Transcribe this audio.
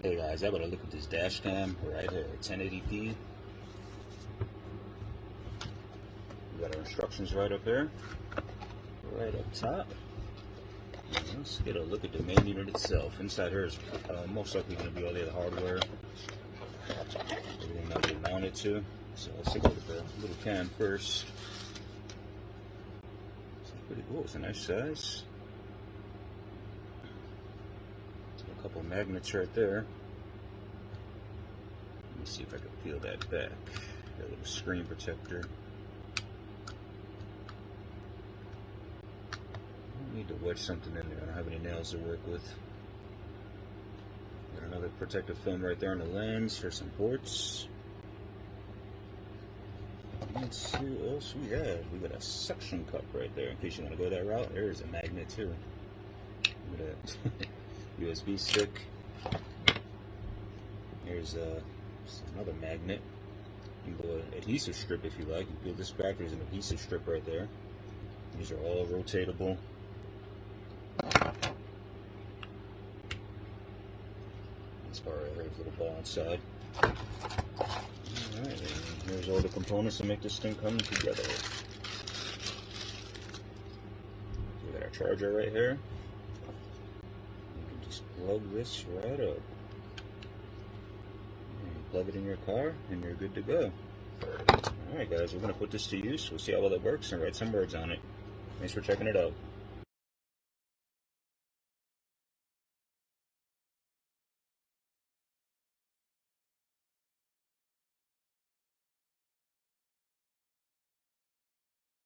Hey guys, I gotta look at this dash cam right here, 1080p. We got our instructions right up here, right up top. Let's get a look at the main unit itself. Inside here is most likely going to be all the other hardware, everything that we mounted to. So let's take a look at the little cam first. It's pretty cool. It's a nice size. A couple magnets right there. Let me see if I can peel that back. Got a little screen protector. I need to wedge something in there. I don't have any nails to work with. Got another protective film right there on the lens for some ports. Let's see what else we have. We got a suction cup right there in case you want to go that route. There's a magnet too. Look at that. USB stick. There's another magnet. You can go an adhesive strip if you like. You peel this back, there's an adhesive strip right there. These are all rotatable. This bar right here is a little ball inside. Alright, and here's all the components to make this thing come together. We got our charger right here. You can just plug this right up. And plug it in your car and you're good to go. Alright guys, we're going to put this to use. We'll see how well it works and write some words on it. Thanks for checking it out.